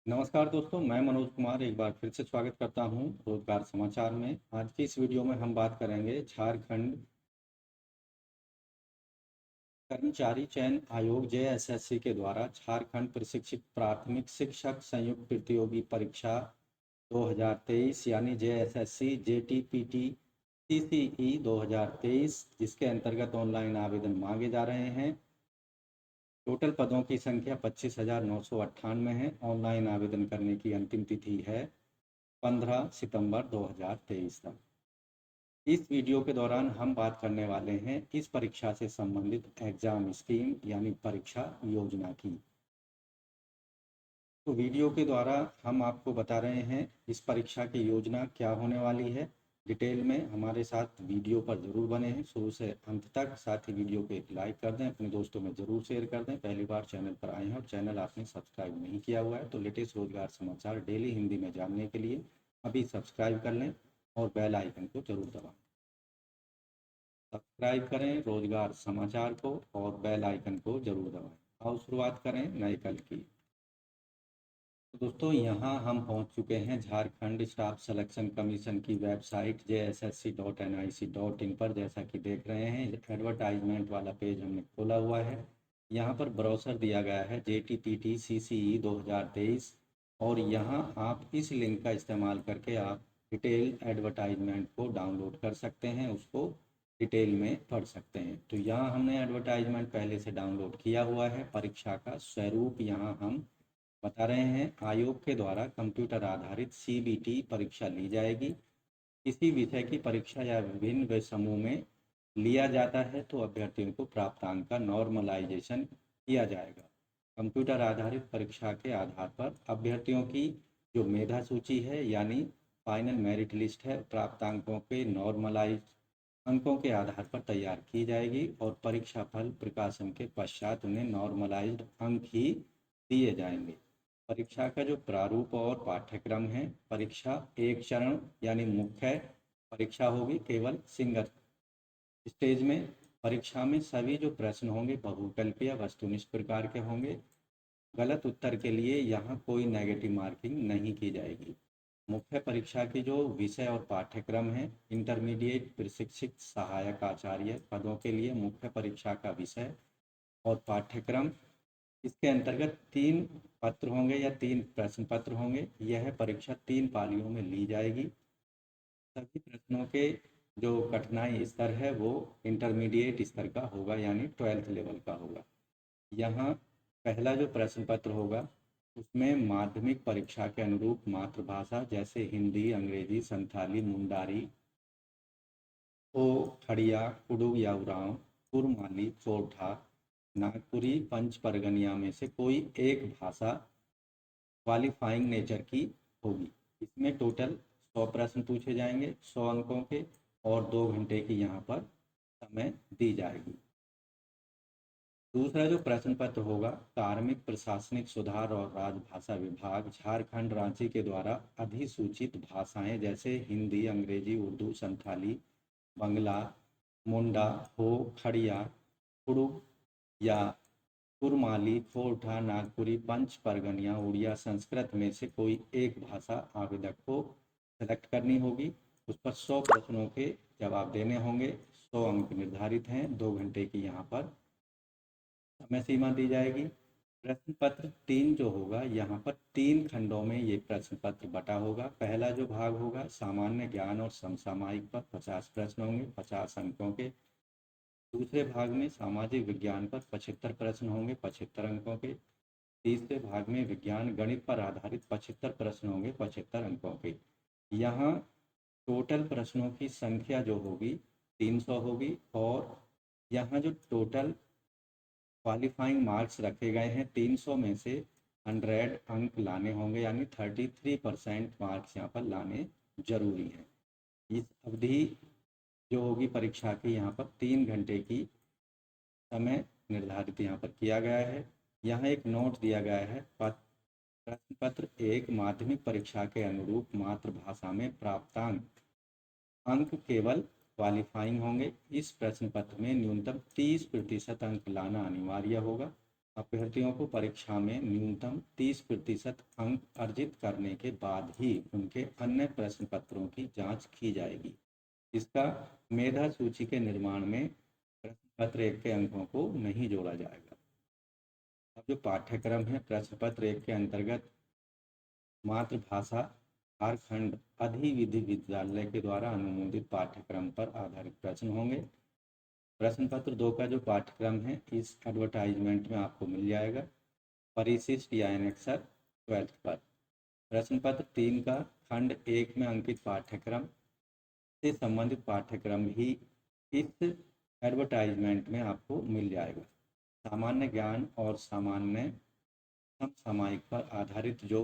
नमस्कार दोस्तों, मैं मनोज कुमार एक बार फिर से स्वागत करता हूं रोजगार समाचार में। आज की इस वीडियो में हम बात करेंगे झारखंड कर्मचारी चयन आयोग जेएसएससी के द्वारा झारखंड प्रशिक्षित प्राथमिक शिक्षक संयुक्त प्रतियोगी परीक्षा 2023 यानी जेएसएससी जेटीपीटी सीसीई 2023, जिसके अंतर्गत ऑनलाइन आवेदन मांगे जा रहे हैं। टोटल पदों की संख्या 25,998 है। ऑनलाइन आवेदन करने की अंतिम तिथि है 15 सितंबर 2023 तक। इस वीडियो के दौरान हम बात करने वाले हैं इस परीक्षा से संबंधित एग्जाम स्कीम यानी परीक्षा योजना की। तो वीडियो के द्वारा हम आपको बता रहे हैं इस परीक्षा की योजना क्या होने वाली है। डिटेल में हमारे साथ वीडियो पर जरूर बने हैं शुरू से अंत तक। साथ ही वीडियो को एक लाइक कर दें, अपने दोस्तों में जरूर शेयर कर दें। पहली बार चैनल पर आए हैं और चैनल आपने सब्सक्राइब नहीं किया हुआ है तो लेटेस्ट रोजगार समाचार डेली हिंदी में जानने के लिए अभी सब्सक्राइब कर लें और बेल आइकन को जरूर दबाएं। सब्सक्राइब करें रोजगार समाचार को और बेल आइकन को जरूर दबाएं। आओ शुरुआत करें नए कल की। तो दोस्तों, यहाँ हम पहुँच चुके हैं झारखंड स्टाफ सिलेक्शन कमीशन की वेबसाइट JSSC.nic.in पर। जैसा कि देख रहे हैं, एडवर्टाइजमेंट वाला पेज हमने खोला हुआ है। यहाँ पर ब्राउज़र दिया गया है JTPT CCE 2023 और यहाँ आप इस लिंक का इस्तेमाल करके आप डिटेल एडवर्टाइजमेंट को डाउनलोड कर सकते हैं, उसको डिटेल में पढ़ सकते हैं। तो यहाँ हमने एडवर्टाइजमेंट पहले से डाउनलोड किया हुआ है। परीक्षा का स्वरूप यहाँ हम बता रहे हैं। आयोग के द्वारा कंप्यूटर आधारित CBT परीक्षा ली जाएगी। किसी विषय की परीक्षा या विभिन्न समूह में लिया जाता है तो अभ्यर्थियों को प्राप्तांक का नॉर्मलाइजेशन किया जाएगा। कंप्यूटर आधारित परीक्षा के आधार पर अभ्यर्थियों की जो मेधा सूची है यानी फाइनल मेरिट लिस्ट है, प्राप्तांकों के नॉर्मलाइज अंकों के आधार पर तैयार की जाएगी और परीक्षा फल प्रकाशन के पश्चात उन्हें नॉर्मलाइज्ड अंक ही दिए जाएंगे। परीक्षा का जो प्रारूप और पाठ्यक्रम है, परीक्षा एक चरण यानी मुख्य परीक्षा होगी केवल सिंगल स्टेज में। परीक्षा में सभी जो प्रश्न होंगे बहुविकल्पीय या वस्तुनिष्ठ प्रकार के होंगे। गलत उत्तर के लिए यहाँ कोई नेगेटिव मार्किंग नहीं की जाएगी। मुख्य परीक्षा की जो विषय और पाठ्यक्रम है, इंटरमीडिएट प्रशिक्षित सहायक आचार्य पदों के लिए मुख्य परीक्षा का विषय और पाठ्यक्रम, इसके अंतर्गत 3 पत्र होंगे या 3 प्रश्न पत्र होंगे। यह परीक्षा 3 पालियों में ली जाएगी। सभी प्रश्नों के जो कठिनाई स्तर है वो इंटरमीडिएट स्तर का होगा यानी 12th लेवल का होगा। यहाँ पहला जो प्रश्न पत्र होगा उसमें माध्यमिक परीक्षा के अनुरूप मातृभाषा जैसे हिंदी, अंग्रेजी, संथाली, मुंडारी, ओ, खड़िया, कुडुग या उरांव, कुरमाली, चोरठा, नागपुरी, पंच परगनिया में से कोई एक भाषा क्वालिफाइंग नेचर की होगी। इसमें टोटल 100 प्रश्न पूछे जाएंगे 100 अंकों के और 2 घंटे की यहाँ पर समय दी जाएगी। दूसरा जो प्रश्न पत्र होगा, कार्मिक प्रशासनिक सुधार और राजभाषा विभाग झारखंड रांची के द्वारा अधिसूचित भाषाएं जैसे हिंदी, अंग्रेजी, उर्दू, संथाली, बंगला, मुंडा, हो, खड़िया, कुड़ुक या कुरमाली, खोरठा, नागपुरी, पंच परगनिया, उड़िया, संस्कृत में से कोई एक भाषा आवेदक को सेलेक्ट करनी होगी। उस पर 100 प्रश्नों के जवाब देने होंगे। 100 अंक निर्धारित हैं। 2 घंटे की यहाँ पर समय सीमा दी जाएगी। प्रश्न पत्र 3 जो होगा, यहाँ पर 3 खंडों में ये प्रश्न पत्र बटा होगा। पहला जो भाग होगा सामान्य ज्ञान और समसामयिक पर 50 प्रश्न होंगे 50 अंकों के। दूसरे भाग में सामाजिक विज्ञान पर 75 प्रश्न होंगे 75 अंकों के। तीसरे भाग में विज्ञान गणित पर आधारित 75 प्रश्न होंगे 75 अंकों के। यहाँ टोटल प्रश्नों की संख्या जो होगी 300 होगी और यहाँ जो टोटल क्वालिफाइंग मार्क्स रखे गए हैं 300 में से 100 अंक लाने होंगे यानी 33% मार्क्स यहाँ पर लाने जरूरी हैं। इस अवधि जो होगी परीक्षा की यहाँ पर 3 घंटे की समय निर्धारित यहाँ पर किया गया है। यहाँ एक नोट दिया गया है, प्रश्न पत्र 1 माध्यमिक परीक्षा के अनुरूप मातृभाषा में प्राप्तांक अंक केवल क्वालिफाइंग होंगे। इस प्रश्न पत्र में न्यूनतम 30% अंक लाना अनिवार्य होगा। अभ्यर्थियों को परीक्षा में न्यूनतम 30% अंक अर्जित करने के बाद ही उनके अन्य प्रश्न पत्रों की जांच की जाएगी। इसका मेधा सूची के निर्माण में प्रश्न पत्र 1 के अंकों को नहीं जोड़ा जाएगा। अब जो पाठ्यक्रम है, प्रश्न पत्र 1 के अंतर्गत मातृभाषा झारखंड अधिविद्य विद्यालय के द्वारा अनुमोदित पाठ्यक्रम पर आधारित प्रश्न होंगे। प्रश्न पत्र 2 का जो पाठ्यक्रम है इस एडवर्टाइजमेंट में आपको मिल जाएगा, परिशिष्ट या एनेक्सर 12th पर। प्रश्न पत्र 3 का खंड 1 में अंकित पाठ्यक्रम से संबंधित पाठ्यक्रम भी इस एडवर्टाइजमेंट में आपको मिल जाएगा। सामान्य ज्ञान और सामान्य समसामयिक पर आधारित जो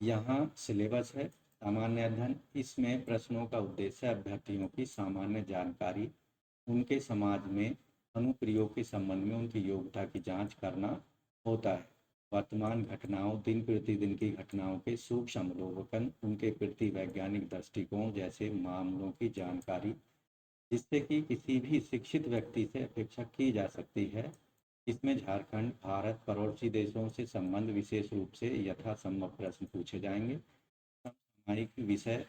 यहाँ सिलेबस है, सामान्य अध्ययन, इसमें प्रश्नों का उद्देश्य अभ्यर्थियों की सामान्य जानकारी, उनके समाज में अनुप्रयोग के संबंध में उनकी योग्यता की जांच करना होता है। वर्तमान घटनाओं, दिन प्रतिदिन की घटनाओं के सूक्ष्म अवलोकन, उनके प्रति वैज्ञानिक दृष्टिकोण जैसे मामलों की जानकारी, जिससे कि किसी भी शिक्षित व्यक्ति से अपेक्षा की जा सकती है। इसमें झारखंड, भारत, पड़ोसी देशों से संबंध, विशेष रूप से यथासंभव प्रश्न पूछे जाएंगे। समसामयिक विषय,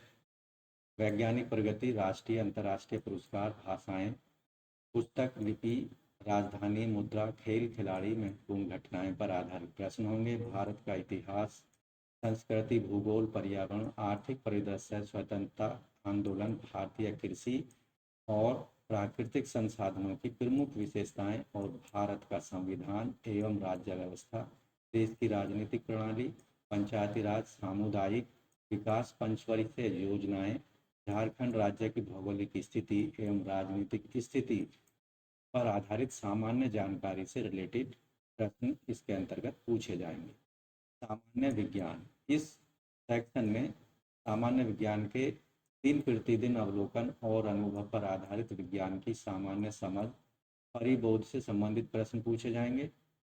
वैज्ञानिक प्रगति, राष्ट्रीय अंतर्राष्ट्रीय पुरस्कार, भाषाएं, पुस्तक, लिपि, राजधानी, मुद्रा, खेल, खिलाड़ी, महत्वपूर्ण घटनाएं पर आधारित प्रश्न होंगे। भारत का इतिहास, संस्कृति, भूगोल, पर्यावरण, आर्थिक परिदृश्य, स्वतंत्रता आंदोलन, भारतीय कृषि और प्राकृतिक संसाधनों की प्रमुख विशेषताएं और भारत का संविधान एवं राज्य व्यवस्था, देश की राजनीतिक प्रणाली, पंचायती राज, सामुदायिक विकास, पंचवर्षीय योजनाएं, झारखंड राज्य की भौगोलिक स्थिति एवं राजनीतिक स्थिति पर आधारित सामान्य जानकारी से रिलेटेड प्रश्न इसके अंतर्गत पूछे जाएंगे। सामान्य विज्ञान, इस सेक्शन में सामान्य विज्ञान के दिन प्रतिदिन अवलोकन और अनुभव पर आधारित विज्ञान की सामान्य समझ, परिबोध से संबंधित प्रश्न पूछे जाएंगे।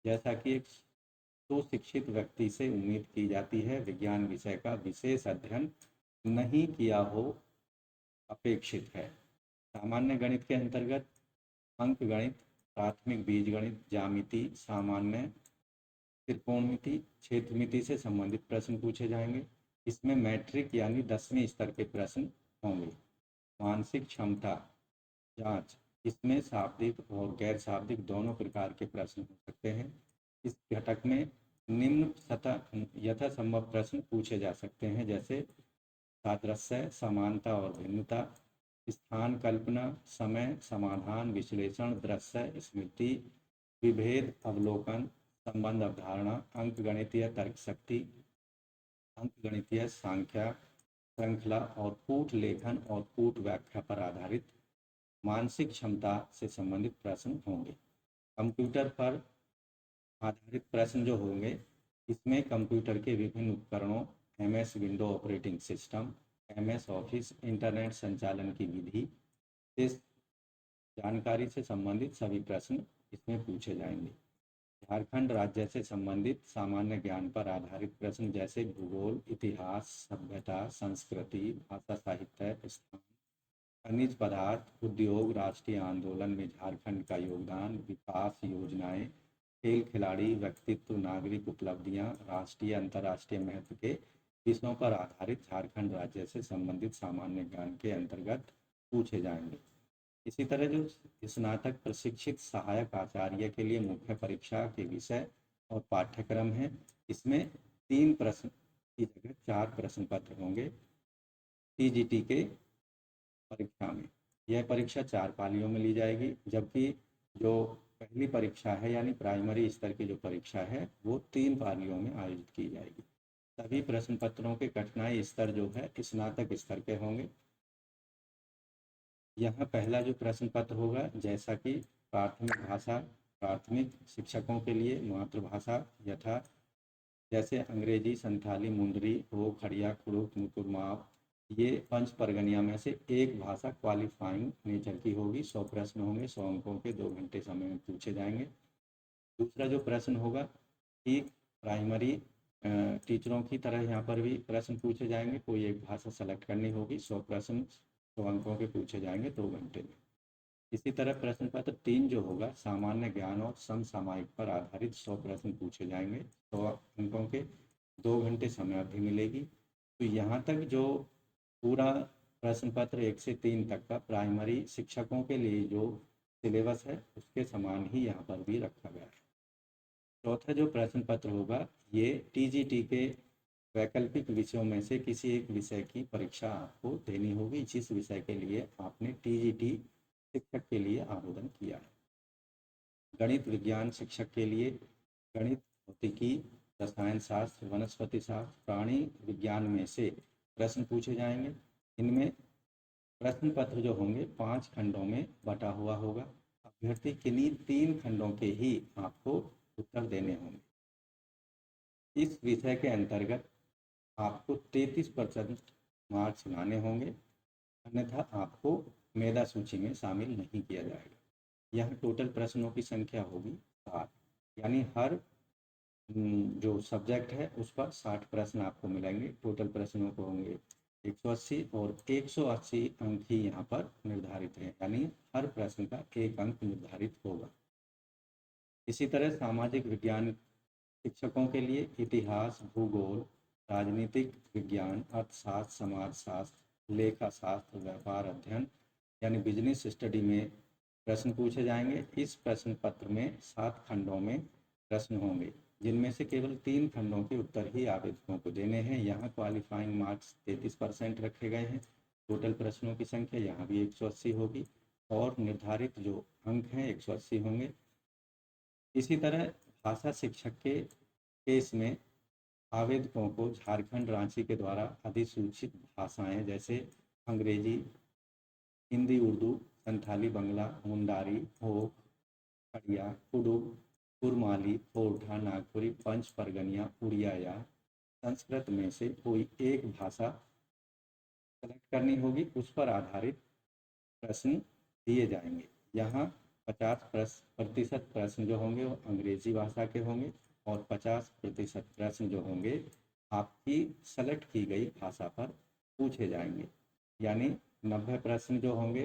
जैसा कि एक सुशिक्षित व्यक्ति से उम्मीद की जाती है, विज्ञान विषय का विशेष अध्ययन नहीं किया हो अपेक्षित है। सामान्य गणित के अंतर्गत अंक गणित, प्राथमिक बीजगणित, ज्यामिति, सामान्य त्रिकोणमिति, क्षेत्रमिति से संबंधित प्रश्न पूछे जाएंगे। इसमें मैट्रिक यानी 10वीं स्तर के प्रश्न होंगे। मानसिक क्षमता जांच, इसमें शाब्दिक और गैर शाब्दिक दोनों प्रकार के प्रश्न हो सकते हैं। इस घटक में निम्न यथासंभव प्रश्न पूछे जा सकते हैं, जैसे सादृश्य, समानता और भिन्नता, स्थान कल्पना, समय, समाधान, विश्लेषण, दृश्य, स्मृति, विभेद, अवलोकन, संबंध अवधारणा, अंकगणितीय तर्क शक्ति, अंकगणितीय संख्या श्रृंखला और कूट लेखन और कूट व्याख्या पर आधारित मानसिक क्षमता से संबंधित प्रश्न होंगे। कंप्यूटर पर आधारित प्रश्न जो होंगे, इसमें कंप्यूटर के विभिन्न उपकरणों, MS window operating system, MS office, internet संचालन की विधि से जानकारी से संबंधित सभी प्रश्न इसमें पूछे जाएंगे। झारखंड राज्य से संबंधित सामान्य ज्ञान पर आधारित प्रश्न जैसे भूगोल, इतिहास, सभ्यता, संस्कृति, भाषा, साहित्य, स्थान, खनिज पदार्थ, उद्योग, राष्ट्रीय आंदोलन में झारखंड का योगदान, विकास योजनाएं, खेल खिलाड़ी, व्यक्तित्व, नागरिक उपलब्धियां, राष्ट्रीय अंतर्राष्ट्रीय महत्व के विषयों पर आधारित झारखंड राज्य से संबंधित सामान्य ज्ञान के अंतर्गत पूछे जाएंगे। इसी तरह जो स्नातक प्रशिक्षित सहायक आचार्य के लिए मुख्य परीक्षा के विषय और पाठ्यक्रम है, इसमें 3 प्रश्न की जगह 4 प्रश्न पत्र होंगे। TGT के परीक्षा में यह परीक्षा 4 पालियों में ली जाएगी, जबकि जो पहली परीक्षा है यानी प्राइमरी स्तर की जो परीक्षा है वो 3 पालियों में आयोजित की जाएगी। सभी प्रश्न पत्रों के कठिनाई स्तर जो है स्नातक स्तर के होंगे। यहाँ पहला जो प्रश्न पत्र होगा, जैसा कि प्राथमिक भाषा, प्राथमिक शिक्षकों के लिए मातृभाषा यथा जैसे अंग्रेजी, संथाली, मुंडरी, हो, खड़िया, कुड़ुक, मुकुरमाव, ये 5 परगनिया में से एक भाषा क्वालिफाइंग नेचर की होगी। 100 प्रश्न होंगे, 100 अंकों के, 2 घंटे समय में पूछे जाएंगे। दूसरा जो प्रश्न होगा, ठीक प्राइमरी टीचरों की तरह यहाँ पर भी प्रश्न पूछे जाएंगे। कोई एक भाषा सेलेक्ट करनी होगी, 100 प्रश्न 100 अंकों के पूछे जाएंगे 2 घंटे में। इसी तरह प्रश्न पत्र 3 जो होगा, सामान्य ज्ञान और समसामयिक पर आधारित 100 प्रश्न पूछे जाएंगे, 100 अंकों के, 2 घंटे समय अवधि मिलेगी। तो यहाँ तक जो पूरा प्रश्न पत्र 1 से 3 तक का प्राइमरी शिक्षकों के लिए जो सिलेबस है उसके समान ही यहाँ पर भी रखा गया है। चौथा जो प्रश्न पत्र होगा, ये टीजीटी के वैकल्पिक विषयों में से किसी एक विषय की परीक्षा आपको देनी होगी, जिस विषय के लिए आपने टीजीटी शिक्षक के लिए आवेदन किया है। गणित विज्ञान शिक्षक के लिए गणित, भौतिकी, रसायन शास्त्र, वनस्पति शास्त्र, प्राणी विज्ञान में से प्रश्न पूछे जाएंगे। इनमें प्रश्न पत्र जो होंगे 5 खंडों में बटा हुआ होगा। अभ्यर्थी किन्हीं 3 खंडों के ही आपको उत्तर देने होंगे। इस विषय के अंतर्गत आपको 33% मार्क्स लाने होंगे, अन्यथा आपको मेधा सूची में शामिल नहीं किया जाएगा। यहाँ टोटल प्रश्नों की संख्या होगी 60, यानी हर जो सब्जेक्ट है उस पर 60 प्रश्न आपको मिलेंगे। टोटल प्रश्नों को होंगे 180 और 180 अंक ही यहाँ पर निर्धारित है, यानी हर प्रश्न का 1 अंक निर्धारित होगा। इसी तरह सामाजिक विज्ञान शिक्षकों के लिए इतिहास, भूगोल, राजनीतिक विज्ञान, अर्थशास्त्र, समाजशास्त्र, लेखा शास्त्र, व्यापार अध्ययन यानी बिजनेस स्टडी में प्रश्न पूछे जाएंगे। इस प्रश्न पत्र में 7 खंडों में प्रश्न होंगे, जिनमें से केवल 3 खंडों के उत्तर ही आवेदकों को देने हैं। यहाँ क्वालिफाइंग मार्क्स 33% रखे गए हैं। टोटल प्रश्नों की संख्या यहाँ भी 180 होगी और निर्धारित जो अंक हैं 180 होंगे। इसी तरह भाषा शिक्षक के केस में आवेदकों को झारखंड रांची के द्वारा अधिसूचित भाषाएं जैसे अंग्रेजी, हिंदी, उर्दू, संथाली, बंगला, मुंडारी, हो, खड़िया, कुडुख, कुरमाली, खोरठा, नागपुरी, पंच परगनिया, उड़िया या संस्कृत में से कोई एक भाषा सेलेक्ट करनी होगी। उस पर आधारित प्रश्न दिए जाएंगे। यहाँ 50% प्रश्न जो होंगे वो अंग्रेजी भाषा के होंगे और 50% प्रश्न जो होंगे आपकी सेलेक्ट की गई भाषा पर पूछे जाएंगे, यानी 90 प्रश्न जो होंगे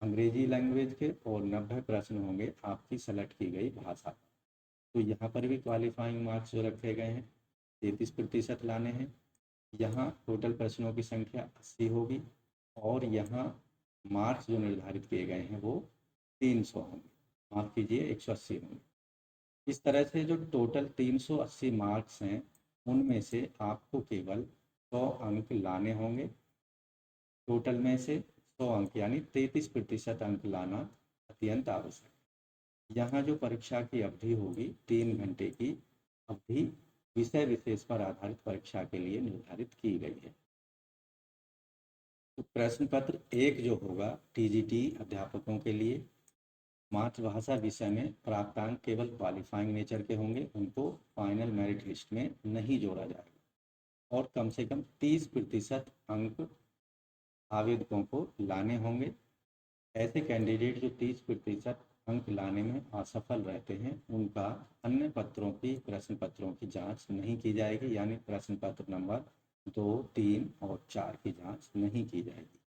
अंग्रेजी लैंग्वेज के और 90 प्रश्न होंगे आपकी सेलेक्ट की गई भाषा। तो यहाँ पर भी क्वालिफाइंग मार्क्स जो रखे गए हैं 33% लाने हैं। यहाँ टोटल प्रश्नों की संख्या 80 होगी और यहाँ मार्क्स जो निर्धारित किए गए हैं वो 300 होंगे, माफ़ कीजिए 180 होंगे। इस तरह से जो टोटल 380 मार्क्स हैं उनमें से आपको केवल 100 अंक लाने होंगे। टोटल में से 100 अंक यानी 33% अंक लाना अत्यंत आवश्यक है। यहाँ जो परीक्षा की अवधि होगी 3 घंटे की अवधि विषय विशेष पर आधारित परीक्षा के लिए निर्धारित की गई है। तो प्रश्न पत्र 1 जो होगा टीजीटी अध्यापकों के लिए मातृभाषा विषय में प्राप्तांक केवल क्वालिफाइंग नेचर के होंगे, उनको फाइनल मेरिट लिस्ट में नहीं जोड़ा जाएगा और कम से कम 30% अंक आवेदकों को लाने होंगे। ऐसे कैंडिडेट जो 30% अंक लाने में असफल रहते हैं उनका अन्य पत्रों की प्रश्न पत्रों की जांच नहीं की जाएगी, यानी प्रश्न पत्र नंबर 2, 3 और 4 की जांच नहीं की जाएगी।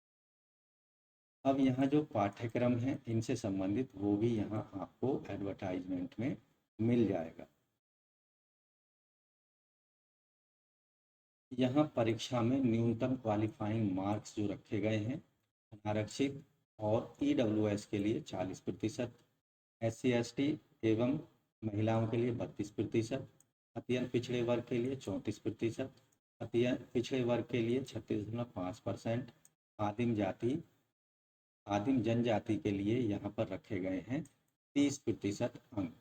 अब यहाँ जो पाठ्यक्रम है इनसे संबंधित वो भी यहाँ आपको एडवर्टाइजमेंट में मिल जाएगा। यहाँ परीक्षा में न्यूनतम क्वालिफाइंग मार्क्स जो रखे गए हैं अनारक्षित और ईडब्ल्यूएस के लिए 40%, SC/ST एवं महिलाओं के लिए 32%, अत्यंत पिछड़े वर्ग के लिए 34%, अत्यंत पिछड़े वर्ग के लिए 36.5%, आदिम जनजाति के लिए यहाँ पर रखे गए हैं 30% अंक।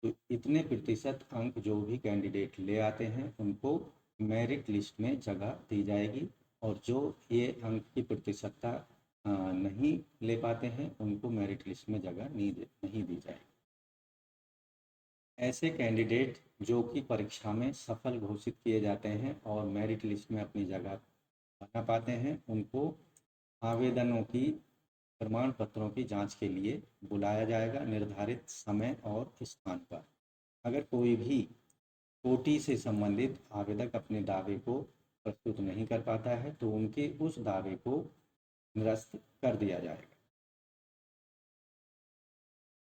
तो इतने प्रतिशत अंक जो भी कैंडिडेट ले आते हैं उनको मेरिट लिस्ट में जगह दी जाएगी और जो ये अंक की प्रतिशतता नहीं ले पाते हैं उनको मेरिट लिस्ट में जगह नहीं दी जाएगी। ऐसे कैंडिडेट जो कि परीक्षा में सफल घोषित किए जाते हैं और मेरिट लिस्ट में अपनी जगह बना पाते हैं उनको आवेदनों की प्रमाण पत्रों की जांच के लिए बुलाया जाएगा निर्धारित समय और स्थान पर। अगर कोई भी कोटि से संबंधित आवेदक अपने दावे को प्रस्तुत नहीं कर पाता है तो उनके उस दावे को निरस्त कर दिया जाएगा।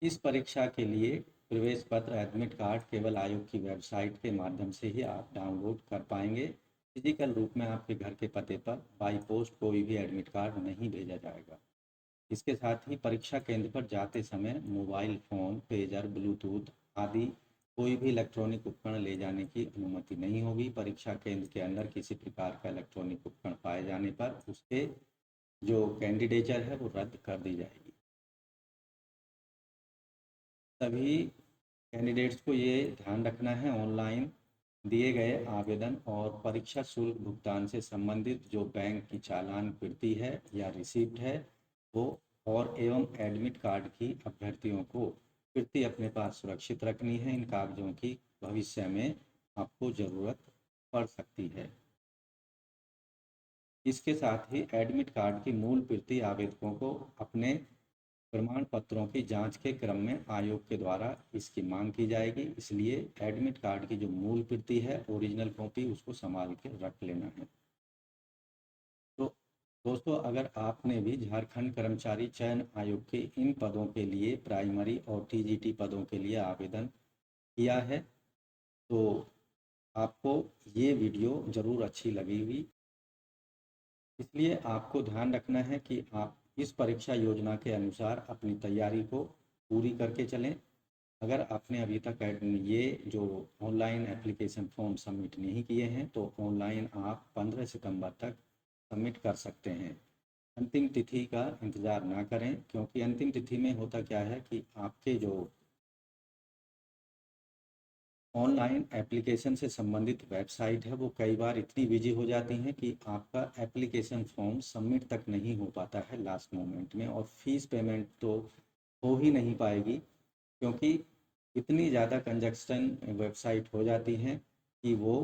इस परीक्षा के लिए प्रवेश पत्र एडमिट कार्ड केवल आयोग की वेबसाइट के माध्यम से ही आप डाउनलोड कर पाएंगे। फिजिकल रूप में आपके घर के पते पर बाई पोस्ट कोई भी एडमिट कार्ड नहीं भेजा जाएगा। इसके साथ ही परीक्षा केंद्र पर जाते समय मोबाइल फ़ोन, पेजर, ब्लूटूथ आदि कोई भी इलेक्ट्रॉनिक उपकरण ले जाने की अनुमति नहीं होगी। परीक्षा केंद्र के अंदर किसी प्रकार का इलेक्ट्रॉनिक उपकरण पाए जाने पर उसके जो कैंडिडेचर है वो रद्द कर दी जाएगी। सभी कैंडिडेट्स को ये ध्यान रखना है, ऑनलाइन दिए गए आवेदन और परीक्षा शुल्क भुगतान से संबंधित जो बैंक की चालान प्रति है या रिसिप्ट है वो और एवं एडमिट कार्ड की अभ्यर्थियों को प्रति अपने पास सुरक्षित रखनी है। इन कागजों की भविष्य में आपको ज़रूरत पड़ सकती है। इसके साथ ही एडमिट कार्ड की मूल प्रति आवेदकों को अपने प्रमाण पत्रों की जांच के क्रम में आयोग के द्वारा इसकी मांग की जाएगी। इसलिए एडमिट कार्ड की जो मूल प्रति है, ओरिजिनल कॉपी, उसको संभाल के रख लेना है। तो दोस्तों, अगर आपने भी झारखंड कर्मचारी चयन आयोग के इन पदों के लिए प्राइमरी और टीजीटी पदों के लिए आवेदन किया है तो आपको ये वीडियो ज़रूर अच्छी लगेगी। इसलिए आपको ध्यान रखना है कि आप इस परीक्षा योजना के अनुसार अपनी तैयारी को पूरी करके चलें। अगर आपने अभी तक ये जो ऑनलाइन एप्लीकेशन फॉर्म सबमिट नहीं किए हैं तो ऑनलाइन आप 15 सितंबर तक सबमिट कर सकते हैं। अंतिम तिथि का इंतज़ार ना करें, क्योंकि अंतिम तिथि में होता क्या है कि आपके जो ऑनलाइन एप्लीकेशन से संबंधित वेबसाइट है वो कई बार इतनी बिजी हो जाती हैं कि आपका एप्लीकेशन फॉर्म सबमिट तक नहीं हो पाता है लास्ट मोमेंट में, और फीस पेमेंट तो हो ही नहीं पाएगी, क्योंकि इतनी ज़्यादा कंजक्शन वेबसाइट हो जाती हैं कि वो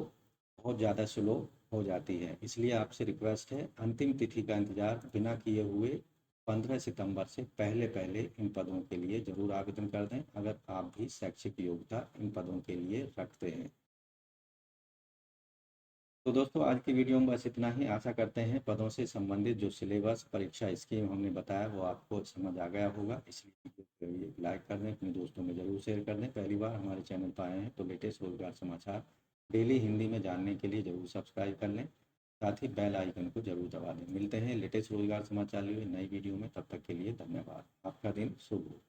बहुत ज़्यादा स्लो हो जाती है। इसलिए आपसे रिक्वेस्ट है, अंतिम तिथि का इंतज़ार बिना किए हुए 15 सितंबर से पहले पहले इन पदों के लिए ज़रूर आवेदन कर दें, अगर आप भी शैक्षिक योग्यता इन पदों के लिए रखते हैं। तो दोस्तों, आज की वीडियो में बस इतना ही। आशा करते हैं पदों से संबंधित जो सिलेबस, परीक्षा स्कीम हमने बताया वो आपको समझ आ गया होगा। इसलिए वीडियो को लाइक कर दें, अपने दोस्तों में ज़रूर शेयर कर दें। पहली बार हमारे चैनल पर आए हैं तो लेटेस्ट रोजगार समाचार डेली हिंदी में जानने के लिए ज़रूर सब्सक्राइब कर लें, साथ ही बेल आइकन को ज़रूर दबा दें। मिलते हैं लेटेस्ट रोजगार समाचार लिए नई वीडियो में, तब तक के लिए धन्यवाद। आपका दिन शुभ हो।